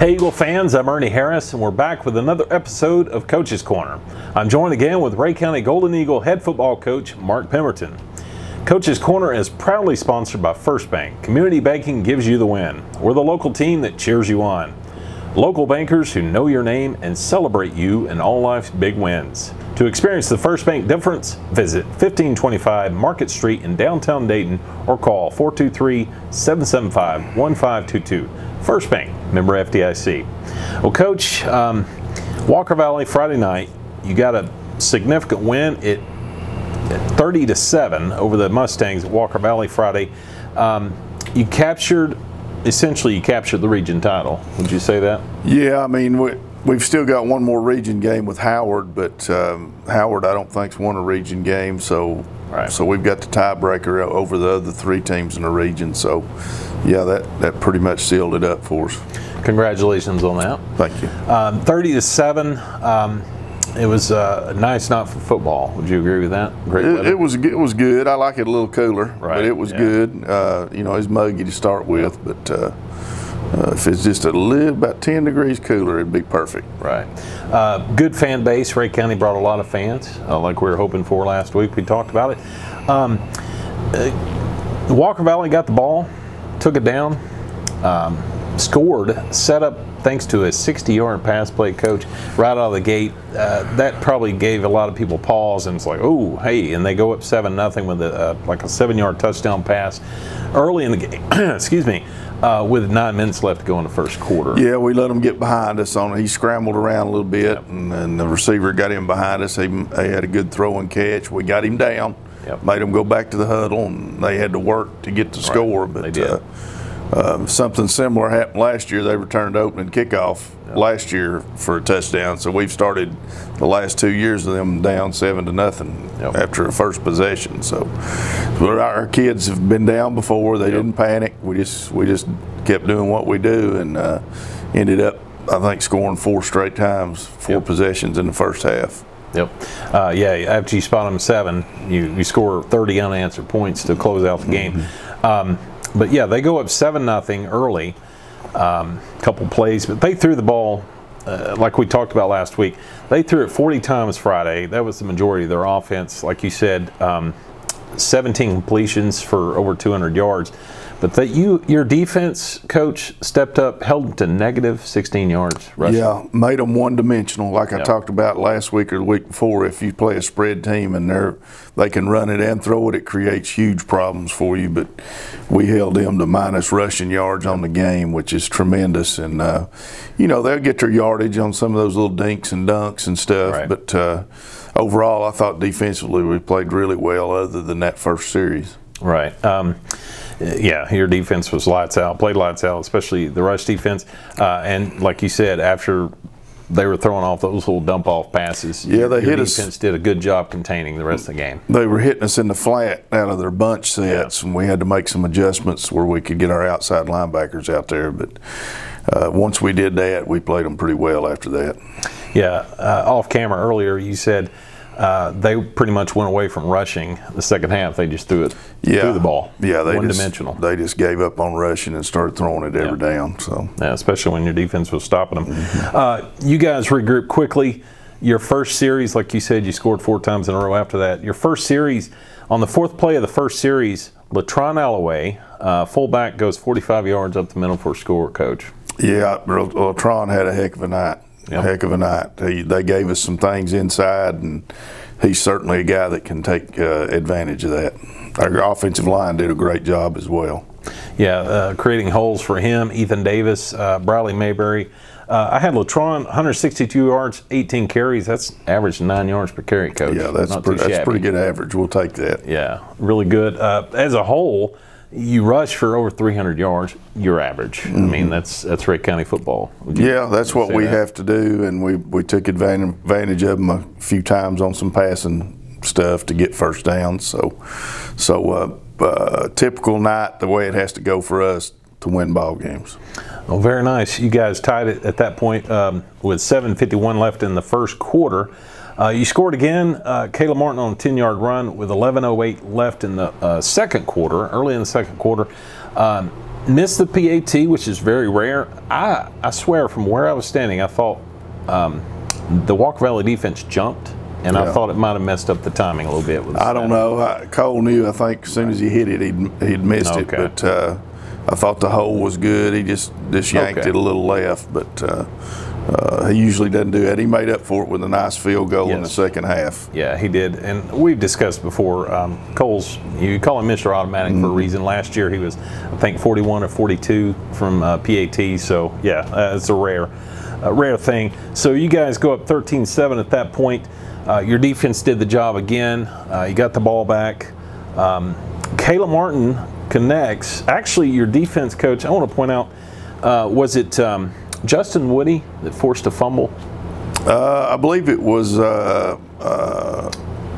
Hey Eagle fans, I'm Ernie Harris, and we're back with another episode of Coach's Corner. I'm joined again with Rhea County Golden Eagle head football coach Mark Pemberton. Coach's Corner is proudly sponsored by First Bank. Community banking gives you the win. We're the local team that cheers you on. Local bankers who know your name and celebrate you in all life's big wins. To experience the First Bank difference, visit 1525 Market Street in downtown Dayton or call 423-775-1522. First Bank, member FDIC. Well, Coach, Walker Valley Friday night, you got a significant win at 30-7 over the Mustangs at Walker Valley Friday. Essentially you captured the region title. Would you say that? Yeah, I mean, we've still got one more region game with Howard, but Howard I don't think's won a region game, so we've got the tiebreaker over the other three teams in the region. So yeah, that pretty much sealed it up for us. Congratulations on that. Thank you. 30-7. It was a nice night for football. Would you agree with that? Great weather. It was good. I like it a little cooler, right. But it was good. You know, it's muggy to start with, but if it's just about 10 degrees cooler, it'd be perfect. Right. Good fan base. Rhea County brought a lot of fans, like we were hoping for last week. We talked about it. Walker Valley got the ball, took it down, scored, set up thanks to a 60-yard pass play, Coach, right out of the gate. That probably gave a lot of people pause, and it's like, oh, hey, and they go up 7-0 with like a 7-yard touchdown pass early in the game. Excuse me. With 9 minutes left to go in the first quarter. Yeah, we let him get behind us on it. He scrambled around a little bit, and the receiver got him behind us. He had a good throw and catch. We got him down, made him go back to the huddle, and they had to work to get the score. But they did. Something similar happened last year. They returned opening kickoff last year for a touchdown. So we've started the last 2 years of them down 7-0 after a first possession. So our kids have been down before. They didn't panic. We just kept doing what we do, and ended up, I think, scoring 4 straight times, 4 possessions in the first half. Yep. After you spot them 7, you score 30 unanswered points to close out the game. But yeah, they go up 7-0 early, couple plays, but they threw the ball, like we talked about last week. They threw it 40 times Friday. That was the majority of their offense. Like you said, 17 completions for over 200 yards. But your defense, Coach, stepped up, held them to negative 16 yards rushing. Yeah, made them one-dimensional, like I talked about last week or the week before. If you play a spread team and they can run it and throw it, it creates huge problems for you. But we held them to minus rushing yards on the game, which is tremendous. And, you know, they'll get their yardage on some of those little dinks and dunks and stuff. Right. But overall, I thought defensively we played really well other than that first series. Right. Yeah, your defense was lights out, played lights out, especially the rush defense. And like you said, after they were throwing off those little dump-off passes, your defense did a good job containing the rest of the game. They were hitting us in the flat out of their bunch sets, and we had to make some adjustments where we could get our outside linebackers out there. But once we did that, we played them pretty well after that. Yeah, off camera earlier, you said they pretty much went away from rushing the second half. They just threw the ball. Yeah, one-dimensional. They just gave up on rushing and started throwing it every down. So yeah, especially when your defense was stopping them. You guys regrouped quickly. Your first series, like you said, you scored 4 times in a row after that. Your first series, on the 4th play of the first series, Latron Alloway, fullback, goes 45 yards up the middle for a score, Coach. Yeah, Latron had a heck of a night. Heck of a night. They gave us some things inside, and he's certainly a guy that can take advantage of that. Our offensive line did a great job as well. Yeah, creating holes for him. Ethan Davis, Bradley Mayberry. I had Latron, 162 yards, 18 carries. That's average 9 yards per carry, Coach. Yeah, that's pretty good average. We'll take that. Yeah, really good. As a whole, you rush for over 300 yards, you're average. I mean, that's Rhea County football. Yeah, that's what we have to do, and we took advantage of them a few times on some passing stuff to get first downs. So typical night, the way it has to go for us to win ball games. Well, very nice. You guys tied it at that point with 7:51 left in the first quarter. You scored again, Caleb Martin on a 10-yard run with 11:08 left in the second quarter, early in the second quarter. Missed the PAT, which is very rare. I swear, from where I was standing, I thought the Walker Valley defense jumped, and I thought it might have messed up the timing a little bit. I don't know. Cole knew, I think, as soon as he hit it, he'd missed it. But I thought the hole was good. He just yanked it a little left, but he usually doesn't do that. He made up for it with a nice field goal in the second half. Yeah, he did. And we've discussed before, Cole's, you call him Mr. Automatic for a reason. Last year he was, I think, 41 or 42 from PAT. So, yeah, it's a rare thing. So you guys go up 13-7 at that point. Your defense did the job again. You got the ball back. Kayla Martin connects. Actually, your defense coach, I want to point out, was it Justin Woody that forced a fumble? I believe it was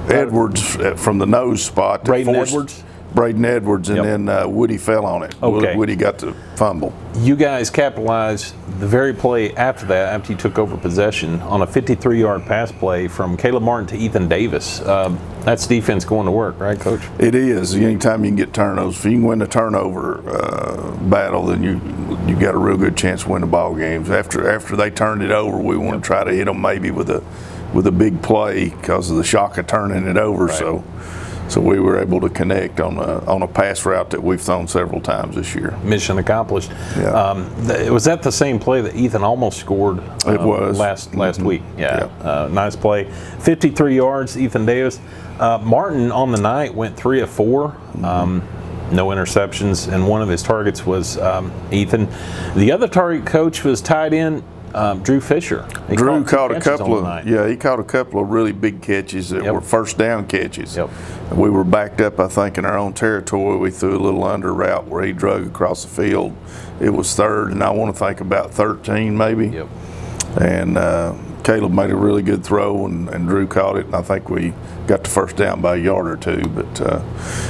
Edwards from the nose spot. Braden Edwards? Braden Edwards, and then Woody fell on it. Woody got the fumble. You guys capitalized the very play after that, after you took over possession, on a 53-yard pass play from Caleb Martin to Ethan Davis. That's defense going to work, right, Coach? It is. Anytime you can get turnovers, if you can win the turnover battle, then you got a real good chance to win the ball games. After they turned it over, we want to try to hit them maybe with a big play because of the shock of turning it over. Right. So we were able to connect on a pass route that we've thrown several times this year. Mission accomplished. Yeah. Was that the same play that Ethan almost scored? It was last week. Yeah. Nice play. 53 yards, Ethan Davis. Martin on the night went 3 of 4. No interceptions, and one of his targets was Ethan. The other target, Coach, was tied in. Drew Fisher. Drew caught a couple of he caught a couple of really big catches that were first down catches. We were backed up, I think, in our own territory. We threw a little under route where he drug across the field. It was third, and I want to think about 13 maybe. And Caleb made a really good throw, and Drew caught it, and I think we got the first down by a yard or two. But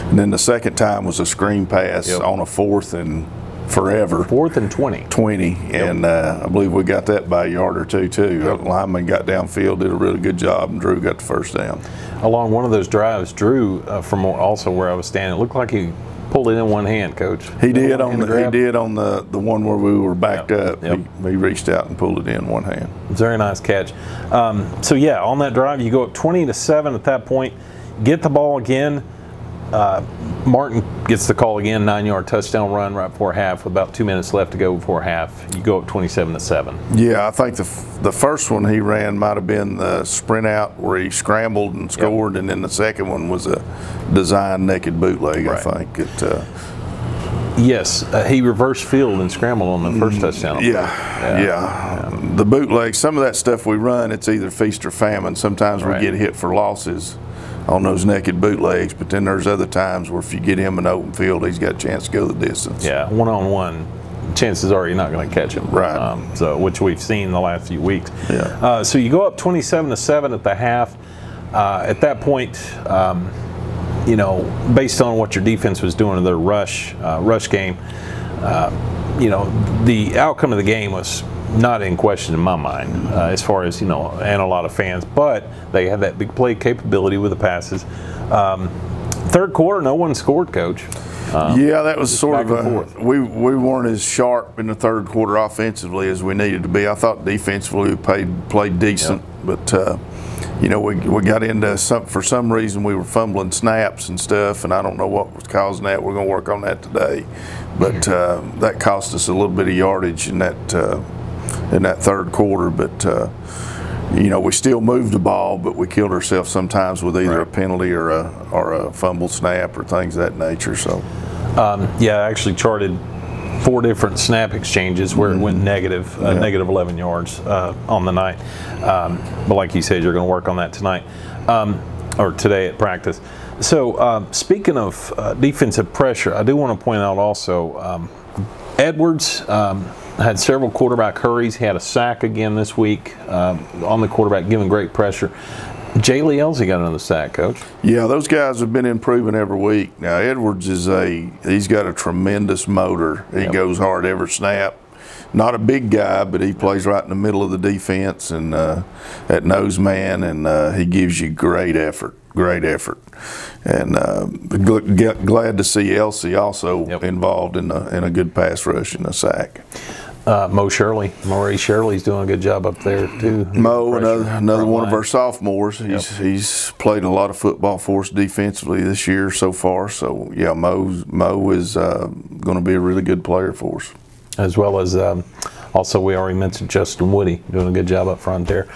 and then the second time was a screen pass on a 4th and forever. 4th and 20. And I believe we got that by a yard or two too. The lineman got downfield, did a really good job, and Drew got the first down. Along one of those drives, Drew, from also where I was standing, it looked like he pulled it in one hand, Coach. He did on the one where we were backed up. He reached out and pulled it in one hand. Very nice catch. So yeah, on that drive, you go up 20-7 at that point, get the ball again. Martin gets the call again, 9-yard touchdown run right before half with about 2 minutes left to go before half. You go up 27-7. Yeah, I think the first one he ran might have been the sprint out where he scrambled and scored, and then the second one was a designed naked bootleg, I think. Yes, he reversed field and scrambled on the first touchdown. The bootleg, some of that stuff we run, it's either feast or famine. Sometimes we get hit for losses on those naked bootlegs, but then there's other times where if you get him in open field, he's got a chance to go the distance. Yeah, one-on-one, chances are you're not going to catch him. Right. Which we've seen the last few weeks. Yeah. So you go up 27-7 at the half. At that point, based on what your defense was doing in their rush game, the outcome of the game was not in question in my mind, as far as, and a lot of fans, but they had that big play capability with the passes. Third quarter, no one scored, Coach. That was sort of we weren't as sharp in the third quarter offensively as we needed to be. I thought defensively we played decent, but we got into for some reason we were fumbling snaps and stuff, and I don't know what was causing that. We're going to work on that today, but that cost us a little bit of yardage in that third quarter. But we still moved the ball, but we killed ourselves sometimes with either a penalty or a fumble snap or things of that nature. So I actually charted 4 different snap exchanges where it went negative 11 yards on the night. But like you said, you're going to work on that tonight or today at practice. So speaking of defensive pressure, I do want to point out also Edwards had several quarterback hurries. He had a sack again this week on the quarterback, giving great pressure. Jay Lielzy got another sack, Coach. Yeah, those guys have been improving every week. Now, Edwards he's got a tremendous motor. He goes hard every snap. not a big guy, but he plays right in the middle of the defense and at nose man, and he gives you great effort. And glad to see Elsie also involved in a good pass rush and a sack. Maurice Shirley's doing a good job up there too. Mo, another one of our sophomores. He's played a lot of football for us defensively this year so far. So yeah, Mo is going to be a really good player for us. As well as also we already mentioned Justin Woody doing a good job up front there.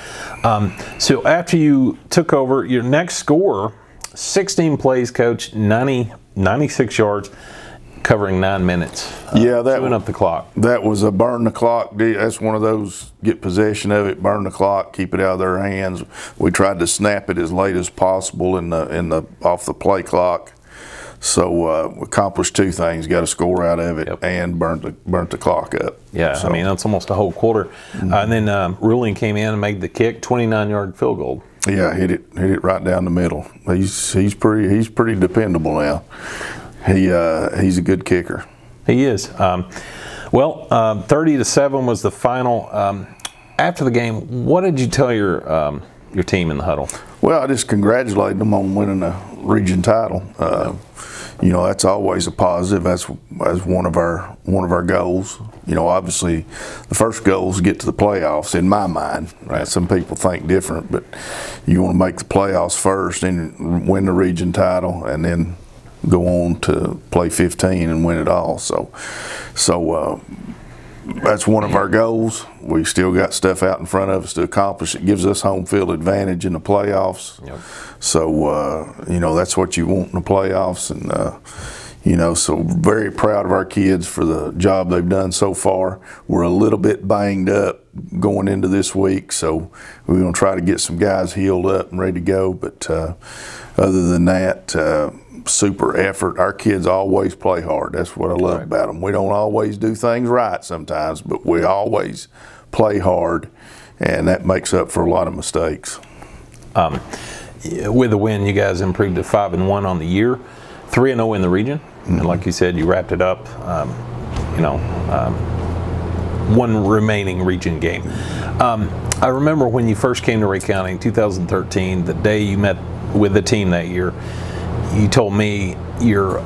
So after you took over, your next score, 16 plays, coach, 96 yards. Covering 9 minutes. Yeah, that chewing up the clock. That was a burn the clock. That's one of those, get possession of it, burn the clock, keep it out of their hands. We tried to snap it as late as possible off the play clock. So we accomplished two things: got a score out of it and burnt the clock up. Yeah, so, I mean that's almost a whole quarter. And then Ruling came in and made the kick, 29-yard field goal. Yeah, hit it right down the middle. He's pretty dependable now. He's a good kicker. He is. 30-7 was the final. After the game, what did you tell your team in the huddle? Well, I just congratulated them on winning a region title. You know, that's always a positive. That's one of our goals. You know, obviously, the first goal is to get to the playoffs. In my mind, right? Some people think different, but you want to make the playoffs first and win the region title, and then go on to play 15 and win it all. So that's one of our goals. We still got stuff out in front of us to accomplish. It gives us home field advantage in the playoffs. So you know, that's what you want in the playoffs, and you know, so very proud of our kids for the job they've done so far. We're a little bit banged up going into this week, so we're going to try to get some guys healed up and ready to go. But other than that, super effort. Our kids always play hard. That's what I love about them. We don't always do things right sometimes, but we always play hard, and that makes up for a lot of mistakes. With the win, you guys improved to 5-1 on the year, 3-0 in the region, and like you said, you wrapped it up. One remaining region game. I remember when you first came to Rhea County in 2013, the day you met with the team that year. You told me your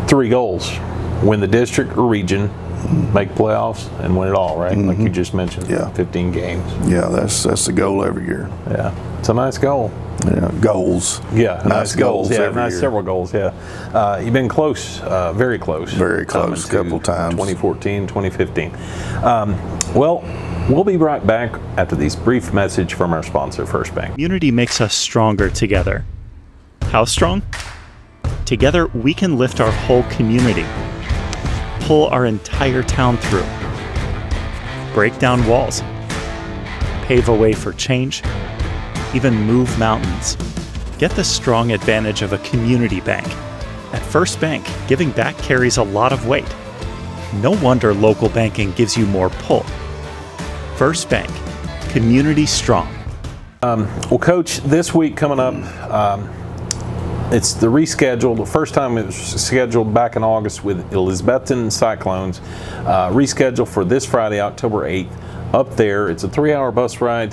3 goals: win the district or region, make playoffs, and win it all, right? Like you just mentioned, 15 games. Yeah, that's the goal every year. Yeah, it's a nice goal. Yeah, goals. Yeah, nice goals. Yeah, nice several goals. Yeah, you've been close, very close. Very close, a couple times. 2014, 2015. Well, we'll be right back after this brief message from our sponsor, First Bank. Community makes us stronger together. How strong? Together, we can lift our whole community, pull our entire town through, break down walls, pave a way for change, even move mountains. Get the strong advantage of a community bank. At First Bank, giving back carries a lot of weight. No wonder local banking gives you more pull. First Bank, community strong. Well, Coach, this week coming up, it's the rescheduled. The first time it was scheduled back in August with Elizabethton Cyclones. Rescheduled for this Friday, October 8th. Up there, it's a 3-hour bus ride.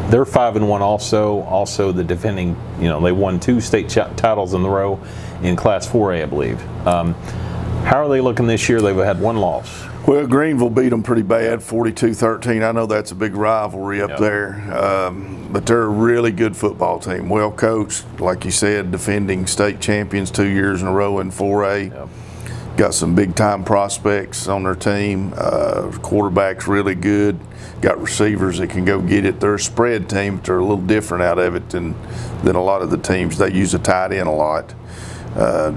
They're 5-1 also. Also the defending, you know, they won 2 state titles in the row in Class 4A, I believe. How are they looking this year? They've had 1 loss. Well, Greenville beat them pretty bad, 42-13. I know that's a big rivalry up there, but they're a really good football team, well coached. Like you said, defending state champions 2 years in a row in 4A. Got some big-time prospects on their team. Quarterback's really good. Got receivers that can go get it. They're a spread team, but they're a little different out of it than a lot of the teams. They use a tight end a lot.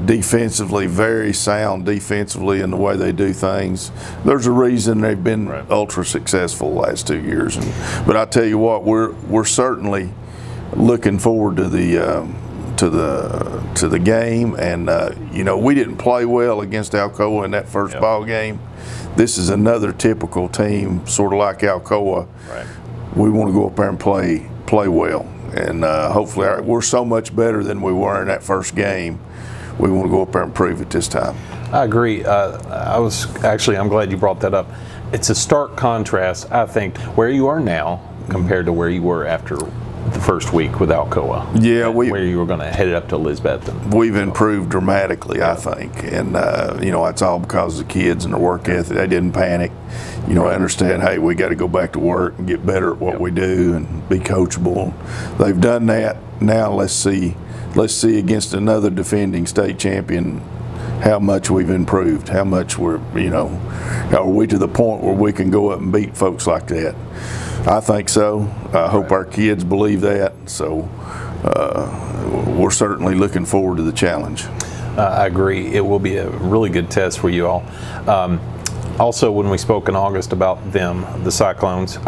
Defensively, very sound defensively in the way they do things. There's a reason they've been ultra successful the last 2 years. But I tell you what, we're certainly looking forward to the game. And you know, we didn't play well against Alcoa in that first ball game. This is another typical team, sort of like Alcoa. We want to go up there and play well, and hopefully we're so much better than we were in that first game. We want to go up there and prove it this time. I agree. I'm glad you brought that up. It's a stark contrast, I think, where you are now compared to where you were after the first week with Alcoa. Yeah, where you were going to head it up to Elizabethton. We've improved dramatically, I think, and that's all because of the kids and their work ethic. They didn't panic. I understand. Hey, we got to go back to work and get better at what we do and be coachable. They've done that. Now let's see against another defending state champion how much we've improved. How much are we to the point where we can go up and beat folks like that? I think so. I hope our kids believe that. So we're certainly looking forward to the challenge. I agree. It will be a really good test for you all. Also, when we spoke in August about them, the Cyclones,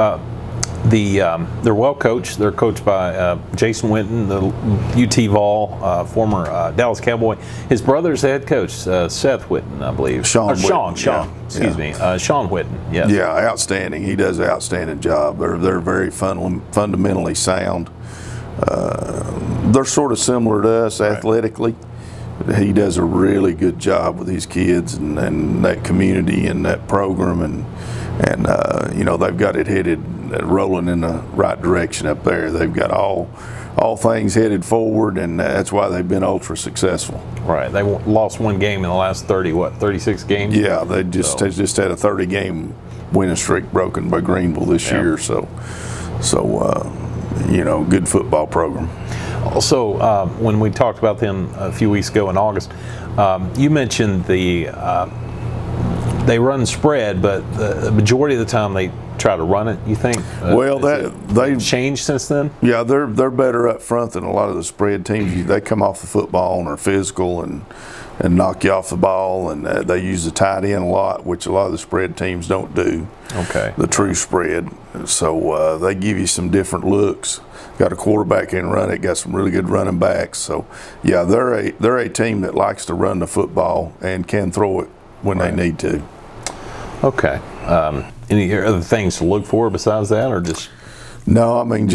they're well coached. They're coached by Jason Winton, the UT Vol, former Dallas Cowboy. His brother's the head coach, Seth Winton, I believe. Sean. Excuse me. Sean Winton. Yes. Yeah, outstanding. He does an outstanding job. They're very fundamentally sound. They're sort of similar to us athletically. He does a really good job with these kids and that community and that program, and they've got it headed rolling in the right direction up there. They've got all things headed forward, and that's why they've been ultra successful. Right. They lost one game in the last 36 games? Yeah, they just had a 30-game winning streak broken by Greenville this year. So good football program. Also, when we talked about them a few weeks ago in August, you mentioned they run spread, but the majority of the time they try to run it. You think? Well, they've changed since then. Yeah, they're better up front than a lot of the spread teams. They come off the football and are physical and knock you off the ball, and they use the tight end a lot, which a lot of the spread teams don't do. Okay. The true spread. So they give you some different looks. Got a quarterback in run it. Got some really good running backs. So yeah, they're a team that likes to run the football and can throw it when they need to. Okay. Any other things to look for besides that, or just? No, I mean,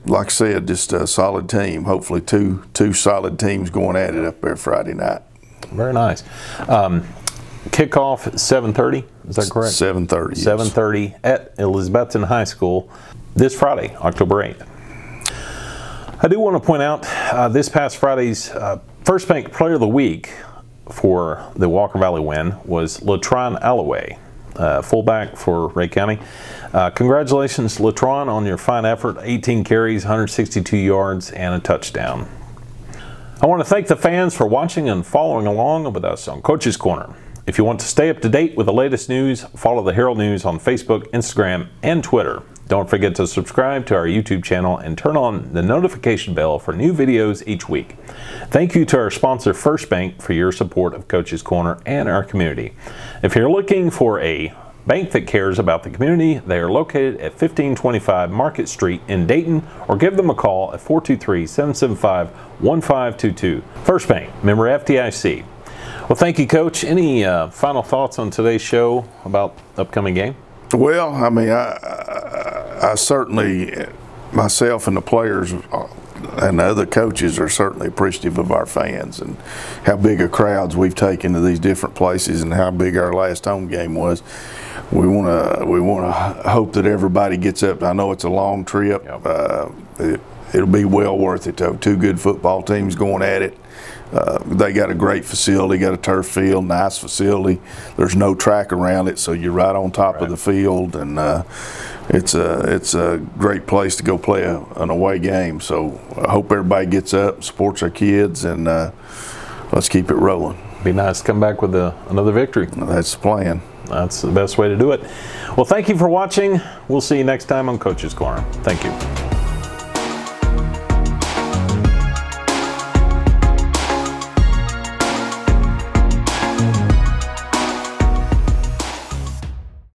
like I said, just a solid team. Hopefully two solid teams going at it up there Friday night. Very nice. Kickoff at 7:30, is that correct? 7:30. 7:30 at Elizabethton High School this Friday, October 8th. I do want to point out this past Friday's First Bank Player of the Week for the Walker Valley win was Latron Alloway, fullback for Rhea County. Congratulations, Latron, on your fine effort. 18 carries, 162 yards, and a touchdown. I want to thank the fans for watching and following along with us on Coach's Corner. If you want to stay up to date with the latest news, follow the Herald News on Facebook, Instagram, and Twitter. Don't forget to subscribe to our YouTube channel and turn on the notification bell for new videos each week. Thank you to our sponsor, First Bank, for your support of Coach's Corner and our community. If you're looking for a bank that cares about the community, they are located at 1525 Market Street in Dayton, or give them a call at 423-775-1522. First Bank, member FDIC. Well, thank you, Coach. Any final thoughts on today's show about the upcoming game? Well, I mean, I certainly, myself and the players and the other coaches are certainly appreciative of our fans and how big of crowds we've taken to these different places and how big our last home game was. We want to hope that everybody gets up. I know it's a long trip. Yep. It'll be well worth it to have two good football teams going at it. They got a great facility, got a turf field, nice facility. There's no track around it, so you're right on top of the field, and it's a great place to go play an away game. So I hope everybody gets up, supports our kids, and let's keep it rolling. Be nice to come back with another victory. That's the plan. That's the best way to do it. Well, thank you for watching. We'll see you next time on Coach's Corner. Thank you.